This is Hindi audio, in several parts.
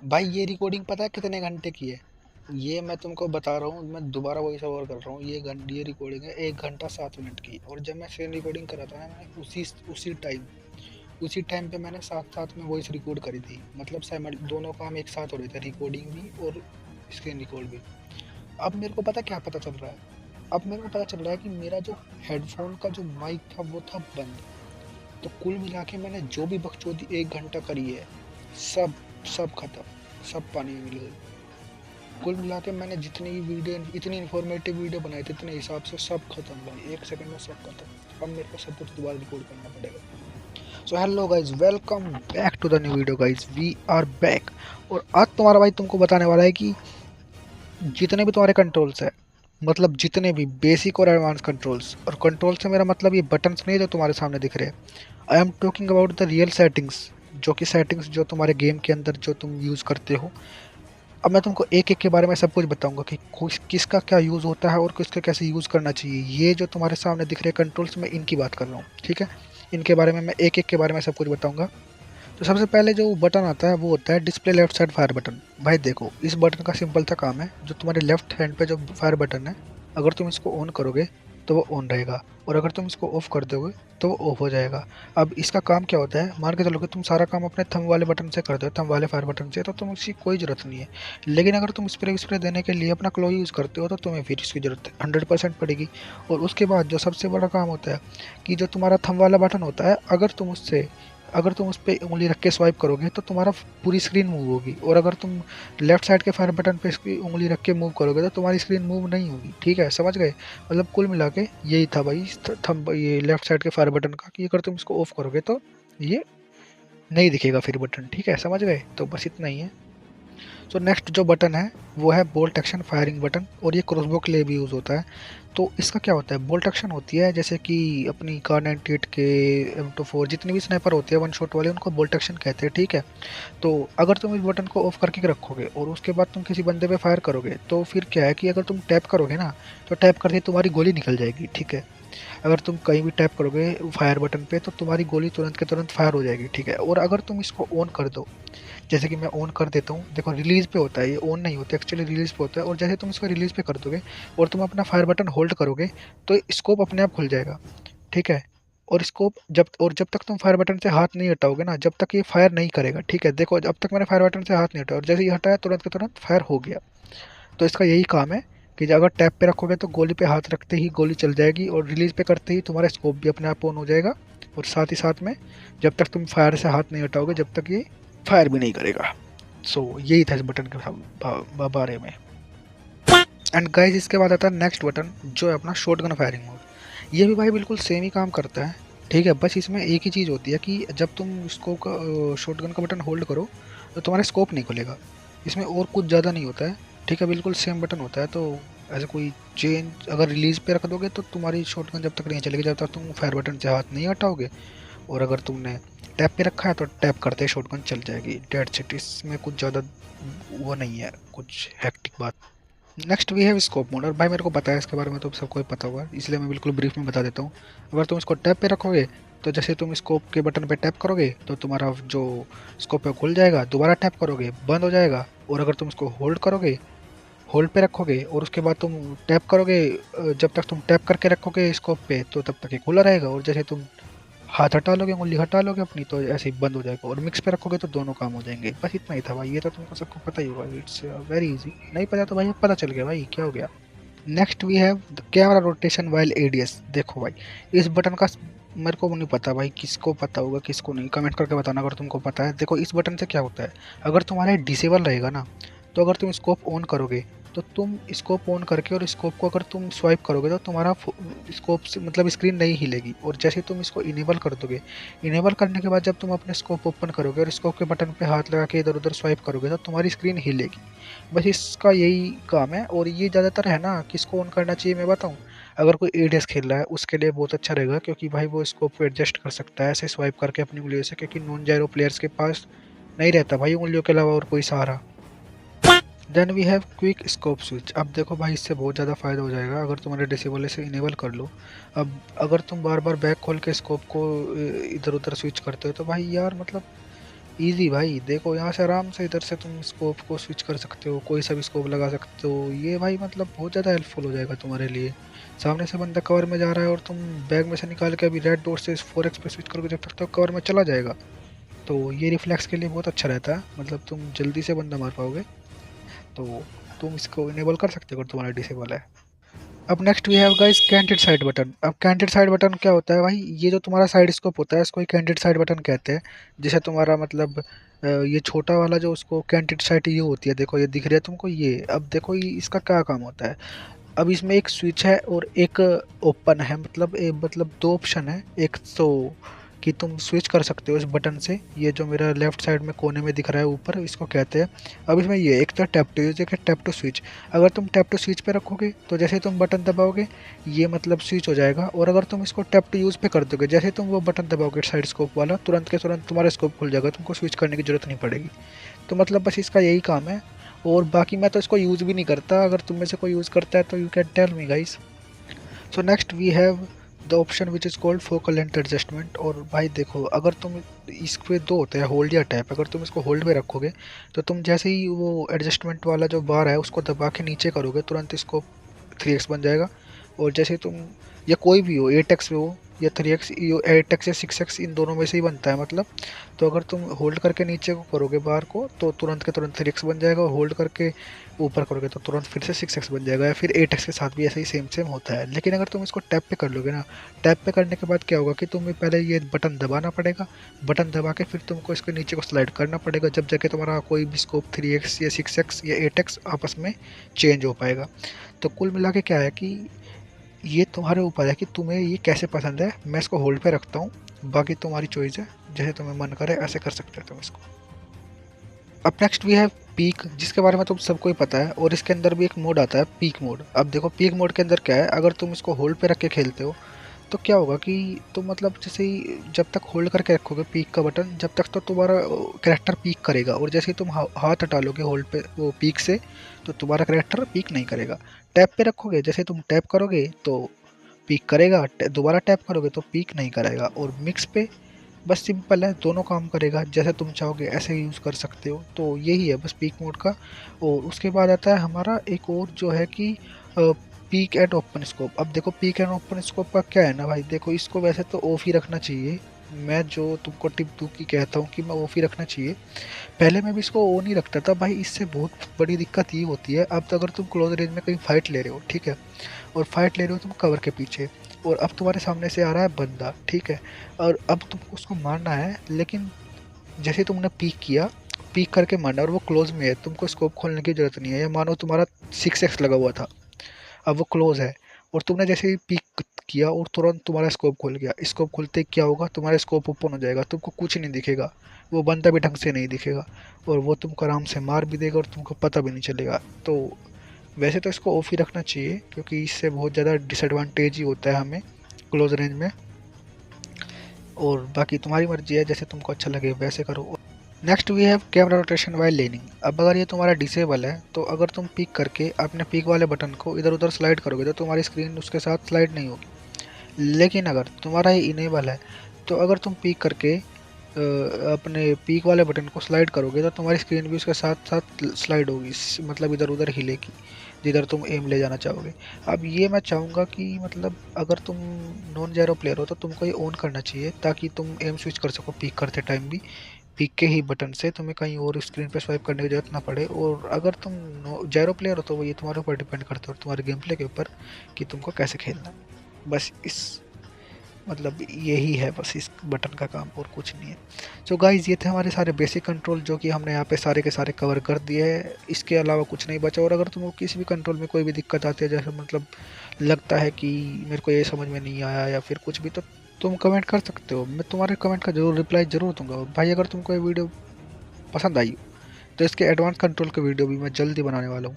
भाई ये रिकॉर्डिंग पता है कितने घंटे की है? ये मैं तुमको बता रहा हूँ, मैं दोबारा वॉइस ओवर कर रहा हूँ। ये रिकॉर्डिंग है 1 घंटा 7 मिनट की। और जब मैं स्क्रीन रिकॉर्डिंग कर रहा था ना, मैंने उसी टाइम पे मैंने साथ साथ में वॉइस रिकॉर्ड करी थी। मतलब साइमल दोनों काम एक साथ हो रहे थे, रिकॉर्डिंग भी और स्क्रीन रिकॉर्ड भी। अब मेरे को पता क्या पता चल रहा है? अब मेरे को पता चल रहा है कि मेरा जो हेडफोन का जो माइक था वो था बंद। तो कुल मिला के मैंने जो भी बकचोदी 1 घंटा करी है, सब सब खत्म, सब पानी में मिल गई। कुल मिला के मैंने जितनी भी वीडियो, इतनी इन्फॉर्मेटिव वीडियो बनाई थी इतने हिसाब से, सब खत्म भाई, 1 सेकंड में सब खत्म। अब मेरे को सब कुछ दोबारा रिकॉर्ड करना पड़ेगा। So hello guys, welcome back to the new video guys, we are back. और आज तुम्हारा भाई तुमको बताने वाला है कि जितने भी तुम्हारे कंट्रोल्स है, मतलब जितने भी बेसिक और एडवांस कंट्रोल्स, और कंट्रोल से मेरा मतलब ये बटन्स नहीं है जो तुम्हारे सामने दिख रहे हैं। I am talking about the real settings, जो कि सेटिंग्स जो तुम्हारे गेम के अंदर जो तुम यूज़ करते हो। अब मैं तुमको एक एक के बारे में सब कुछ बताऊंगा कि किसका क्या यूज़ होता है और किसका कैसे यूज़ करना चाहिए। ये जो तुम्हारे सामने दिख रहे कंट्रोल्स, मैं इनकी बात कर रहा हूँ, ठीक है? इनके बारे में मैं एक एक के बारे में सब कुछ बताऊंगा। तो सबसे पहले जो बटन आता है वो होता है display left side fire button. भाई देखो, इस बटन का सिंपल सा काम है, जो तुम्हारे लेफ्ट हैंड पे जो फायर बटन है, अगर तुम इसको ऑन करोगे तो वो ऑन रहेगा, और अगर तुम इसको ऑफ कर दोगे तो वो ऑफ हो जाएगा। अब इसका काम क्या होता है, मान के चलो कि तुम सारा काम अपने थंब वाले बटन से करते हो, थंब वाले फायर बटन से, तो तुम इसकी कोई ज़रूरत नहीं है। लेकिन अगर तुम स्प्रे स्प्रे देने के लिए अपना क्लो यूज़ करते हो तो तुम्हें फिर इसकी ज़रूरत 100% पड़ेगी। और उसके बाद जो सबसे बड़ा काम होता है कि जो तुम्हारा थंब वाला बटन होता है, अगर तुम उस पे उंगली रख के स्वाइप करोगे तो तुम्हारा पूरी स्क्रीन मूव होगी, और अगर तुम लेफ्ट साइड के फायर बटन पे इसकी उंगली रख के मूव करोगे तो तुम्हारी स्क्रीन मूव नहीं होगी। ठीक है, समझ गए? मतलब कुल मिला के यही था भाई थंब, ये लेफ्ट साइड के फायर बटन का, कि अगर तुम इसको ऑफ करोगे तो ये नहीं दिखेगा फिर बटन। ठीक है, समझ गए? तो बस इतना ही है। सो नेक्स्ट जो बटन है वो है बोल्ट एक्शन फायरिंग बटन, और ये क्रॉसबो के लिए भी यूज़ होता है। तो इसका क्या होता है, बोल्ट एक्शन होती है जैसे कि अपनी कार 98 के, M24, जितनी भी स्नाइपर होती है वन शॉट वाले, उनको बोल्ट एक्शन कहते हैं। ठीक है, तो अगर तुम इस बटन को ऑफ करके रखोगे और उसके बाद तुम किसी बंदे पे फायर करोगे तो फिर क्या है कि अगर तुम टैप करोगे ना, तो टैप करते ही तुम्हारी गोली निकल जाएगी। ठीक है, अगर तुम कहीं भी टैप करोगे फायर बटन पे तो तुम्हारी गोली तुरंत के तुरंत फायर हो जाएगी। ठीक है, और अगर तुम इसको ऑन कर दो, जैसे कि मैं ऑन कर देता हूँ, देखो रिलीज़ पे होता है, ये ऑन नहीं होता, एक्चुअली रिलीज़ पे होता है। और जैसे तुम इसको रिलीज़ पे कर दोगे और तुम अपना फायर बटन होल्ड करोगे तो स्कोप अपने आप खुल जाएगा। ठीक है, और स्कोप जब तक तुम फायर बटन से हाथ नहीं हटाओगे ना, जब तक ये फायर नहीं करेगा। ठीक है, देखो अब तक मैंने फायर बटन से हाथ नहीं हटाया, और जैसे ही हटाया तुरंत के तुरंत फायर हो गया। तो इसका यही काम है कि अगर टैप पे रखोगे तो गोली पे हाथ रखते ही गोली चल जाएगी, और रिलीज़ पे करते ही तुम्हारा स्कोप भी अपने आप ऑन हो जाएगा। और साथ ही साथ में जब तक तुम फायर से हाथ नहीं हटाओगे जब तक ये फायर भी नहीं करेगा। सो यही था इस बटन के बारे में। एंड गाइस, इसके बाद आता है नेक्स्ट बटन, जो है अपना शॉटगन फायरिंग मोड। ये भी भाई बिल्कुल सेम ही काम करता है। ठीक है, बस इसमें एक ही चीज़ होती है कि जब तुम स्कोप का शॉटगन का बटन होल्ड करो तो तुम्हारा स्कोप नहीं खुलेगा। इसमें और कुछ ज़्यादा नहीं होता है। ठीक है, बिल्कुल सेम बटन होता है। तो ऐसे कोई चेंज, अगर रिलीज पे रख दोगे तो तुम्हारी शॉटगन जब तक नहीं चलेगी, जब तक तुम फायर बटन से हाथ नहीं हटाओगे। और अगर तुमने टैप पे रखा है तो टैप करते ही शॉटगन चल जाएगी। डेट सिट, इसमें कुछ ज़्यादा वो नहीं है, कुछ हैक्टिक बात। Next we have scope mode, और भाई मेरे को पता है इसके बारे में, तो सबको ही पता होगा, इसलिए मैं बिल्कुल ब्रीफ में बता देता हूँ। अगर तुम इसको टैप पे रखोगे तो जैसे तुम स्कोप के बटन पे टैप करोगे तो तुम्हारा जो स्कोप है खुल जाएगा, दोबारा टैप करोगे बंद हो जाएगा। और अगर तुम इसको होल्ड करोगे, होल्ड पे रखोगे और उसके बाद तुम टैप करोगे, जब तक तुम टैप करके रखोगे स्कोप पे तो तब तक ये खुला रहेगा। और जैसे तुम हाथ हटा लोगे, उंगली हटा लोगे अपनी, तो ऐसे ही बंद हो जाएगा। और मिक्स पे रखोगे तो दोनों काम हो जाएंगे। बस इतना ही था भाई, ये तो तुमको सबको पता ही होगा। It's very easy. नहीं पता तो भाई पता चल गया भाई क्या हो गया। Next we have the camera rotation while ADS. देखो भाई, इस बटन का मेरे को नहीं पता भाई, किसको पता होगा किसको नहीं, कमेंट करके बताना अगर तुमको पता है। देखो इस बटन से क्या होता है, अगर तुम्हारा डिसेबल रहेगा ना, तो अगर तुम स्कोप ऑन करोगे तो तुम स्कोप ऑन करके और स्कोप को अगर तुम स्वाइप करोगे तो तुम्हारा स्कोप से मतलब स्क्रीन नहीं हिलेगी। और जैसे तुम इसको इनेबल कर दोगे, इनेबल करने के बाद जब तुम अपने स्कोप ओपन करोगे और स्कोप के बटन पे हाथ लगा के इधर उधर स्वाइप करोगे तो तुम्हारी स्क्रीन हिलेगी। बस इसका यही काम है। और ये ज़्यादातर है ना, किसको ऑन करना चाहिए मैं बताऊँ? अगर कोई एडीएस खेल रहा है उसके लिए बहुत अच्छा रहेगा, क्योंकि भाई वो स्कोप को एडजस्ट कर सकता है ऐसे स्वाइप करके अपनी उंगलियों से, क्योंकि नॉन जायरो प्लेयर्स के पास नहीं रहता भाई उंगलियों के अलावा और कोई सहारा। Then we have quick scope switch. अब देखो भाई, इससे बहुत ज़्यादा फ़ायदा हो जाएगा अगर तुम्हारे डिसेबल से इनेबल कर लो। अब अगर तुम बार बार बैक खोल के स्कोप को इधर उधर स्विच करते हो तो भाई यार मतलब इजी भाई, देखो यहाँ से आराम से इधर से तुम स्कोप को स्विच कर सकते हो, कोई सा भी स्कोप लगा सकते हो। ये भाई मतलब बहुत ज़्यादा हेल्पफुल हो जाएगा तुम्हारे लिए। सामने से बंदा कवर में जा रहा है और तुम बैग में से निकाल के अभी रेड डॉट से 4x पे स्विच करोगे, जब तक तो कवर में चला जाएगा। तो ये रिफ्लेक्स के लिए बहुत अच्छा रहता है, मतलब तुम जल्दी से बंदा मार पाओगे। तो तुम इसको इनेबल कर सकते हो अगर तुम्हारा डिसेबल है। अब next we have guys candid side button. अब कैंडिड साइड बटन क्या होता है भाई, ये जो तुम्हारा साइड स्कोप होता है इसको ही कैंडिड साइड बटन कहते हैं। जैसे तुम्हारा मतलब ये छोटा वाला जो उसको कैंडिड साइड ये होती है, देखो ये दिख रहा है तुमको ये। अब देखो ये इसका क्या काम होता है। अब इसमें एक स्विच है और एक ओपन है, मतलब मतलब दो ऑप्शन है। एक तो कि तुम स्विच कर सकते हो इस बटन से, ये जो मेरा लेफ्ट साइड में कोने में दिख रहा है ऊपर, इसको कहते हैं। अब इसमें ये एक तो टैप टू यूज, एक है टैप टू स्विच। अगर तुम टैप टू स्विच पे रखोगे तो जैसे तुम बटन दबाओगे ये मतलब स्विच हो जाएगा, और अगर तुम इसको टैप टू यूज पे कर दोगे, जैसे तुम वो बटन दबाओगे साइड स्कोप वाला, तुरंत के तुरंत तुम्हारा स्कोप खुल जाएगा, तुमको स्विच करने की जरूरत नहीं पड़ेगी। तो मतलब बस इसका यही काम है। और बाकी मैं तो इसको यूज़ भी नहीं करता, अगर तुम में से कोई यूज़ करता है तो you can tell me guys. So next we have the option which is called focal length adjustment. और भाई देखो, अगर तुम इस पे दो होते हैं होल्ड या टैप, अगर तुम इसको होल्ड में रखोगे तो तुम जैसे ही वो एडजस्टमेंट वाला जो बार है उसको दबा के नीचे करोगे, तुरंत इसको 3x बन जाएगा। और जैसे तुम, या कोई भी हो 8x हो या 3x, ये 8x या 6x इन दोनों में से ही बनता है मतलब। तो अगर तुम होल्ड करके नीचे को करोगे बार को तो तुरंत के तुरंत 3x बन जाएगा, और होल्ड करके ऊपर करोगे तो तुरंत फिर से 6x बन जाएगा, या फिर 8x के साथ भी ऐसे ही सेम सेम होता है। लेकिन अगर तुम इसको टैप पे कर लोगे ना, टैप पे करने के बाद क्या होगा कि तुम्हें पहले ये बटन दबाना पड़ेगा, बटन दबा के फिर तुमको इसके नीचे को स्लाइड करना पड़ेगा, जब जाके तुम्हारा कोई भी स्कोप 3x या 6x या 8x आपस में चेंज हो पाएगा। तो कुल मिला के क्या है कि ये तुम्हारे ऊपर है कि तुम्हें ये कैसे पसंद है। मैं इसको होल्ड पे रखता हूँ, बाकी तुम्हारी चॉइस है, जैसे तुम्हें मन करे ऐसे कर सकते हो तुम इसको। अब नेक्स्ट वी हैव पीक, जिसके बारे में तुम सबको ही पता है, और इसके अंदर भी एक मोड आता है पीक मोड। अब देखो पीक मोड के अंदर क्या है, अगर तुम इसको होल्ड पे रख के खेलते हो तो क्या होगा कि तुम मतलब जैसे ही जब तक होल्ड करके रखोगे पीक का बटन, जब तक तो तुम्हारा कैरेक्टर पीक करेगा, और जैसे ही तुम हाथ हटा लोगे होल्ड पे वो पीक से, तो तुम्हारा कैरेक्टर पीक नहीं करेगा। टैप पे रखोगे, जैसे तुम टैप करोगे तो पीक करेगा, दोबारा टैप करोगे तो पीक नहीं करेगा। और मिक्स पे बस सिंपल है, दोनों काम करेगा, जैसे तुम चाहोगे ऐसे यूज़ कर सकते हो। तो यही है बस पीक मोड का। और उसके बाद आता है हमारा एक और जो है कि पीक एंड ओपन स्कोप। अब देखो पीक एंड ओपन स्कोप का क्या है ना भाई, देखो इसको वैसे तो ऑफ ही रखना चाहिए। मैं जो तुमको टिप दूँ की कहता हूँ कि मैं ऑफ ही रखना चाहिए। पहले मैं भी इसको ऑन ही रखता था भाई, इससे बहुत बड़ी दिक्कत ये होती है। अब तो अगर तुम क्लोज रेंज में कहीं फाइट ले रहे हो, ठीक है, और फाइट ले रहे हो तुम कवर के पीछे, और अब तुम्हारे सामने से आ रहा है बंदा, ठीक है, और अब तुमको उसको मारना है, लेकिन जैसे तुमने पीक किया, पीक करके मारना, और वो क्लोज में है, तुमको स्कोप खोलने की जरूरत नहीं है। या मानो तुम्हारा 6x लगा हुआ था, अब वो क्लोज है, और तुमने जैसे ही पीक किया और तुरंत तुम्हारा स्कोप खुल गया, स्कोप खुलते ही क्या होगा, तुम्हारा स्कोप ओपन हो जाएगा, तुमको कुछ नहीं दिखेगा, वो बंदा भी ढंग से नहीं दिखेगा, और वो तुमको आराम से मार भी देगा और तुमको पता भी नहीं चलेगा। तो वैसे तो इसको ऑफ ही रखना चाहिए, क्योंकि इससे बहुत ज़्यादा डिसएडवांटेज ही होता है हमें क्लोज रेंज में। और बाकी तुम्हारी मर्जी है, जैसे तुमको अच्छा लगे वैसे करो। Next we have camera rotation while leaning. अब अगर ये तुम्हारा डिसेबल है तो अगर तुम पिक करके अपने पिक वाले बटन को इधर उधर स्लाइड करोगे तो तुम्हारी स्क्रीन उसके साथ स्लाइड नहीं होगी। लेकिन अगर तुम्हारा ये इनेबल है तो अगर तुम पिक करके अपने पीक वाले बटन को स्लाइड करोगे तो तुम्हारी स्क्रीन भी उसके साथ साथ स्लाइड होगी, मतलब इधर उधर हिलेगी जिधर तुम एम ले जाना चाहोगे। अब ये मैं चाहूँगा कि मतलब अगर तुम नॉन जैरो प्लेयर हो तो तुमको ये ऑन करना चाहिए, ताकि तुम एम स्विच कर सको पीक करते टाइम भी, पीक के ही बटन से, तुम्हें कहीं और स्क्रीन पे स्वाइप करने की जरूरत ना पड़े। और अगर तुम जैरो प्लेयर हो तो ये तुम्हारे ऊपर डिपेंड करता है, तुम्हारे गेम प्ले के ऊपर कि तुमको कैसे खेलना है। बस इस मतलब यही है बस इस बटन का काम, और कुछ नहीं है। सो गाइज ये थे हमारे सारे बेसिक कंट्रोल जो कि हमने यहाँ पे सारे के सारे कवर कर दिए हैं, इसके अलावा कुछ नहीं बचा। और अगर तुमको किसी भी कंट्रोल में कोई भी दिक्कत आती है, जैसे मतलब लगता है कि मेरे को ये समझ में नहीं आया या फिर कुछ भी, तो तुम कमेंट कर सकते हो, मैं तुम्हारे कमेंट का जरूर रिप्लाई जरूर दूंगा भाई। अगर तुमको ये वीडियो पसंद आई तो इसके एडवांस कंट्रोल के वीडियो भी मैं जल्दी बनाने वाला हूँ।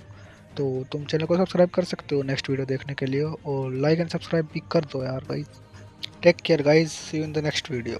तो तुम चैनल को सब्सक्राइब कर सकते हो नेक्स्ट वीडियो देखने के लिए, और लाइक एंड सब्सक्राइब भी कर दो यार भाई। Take care guys, see you in the next video.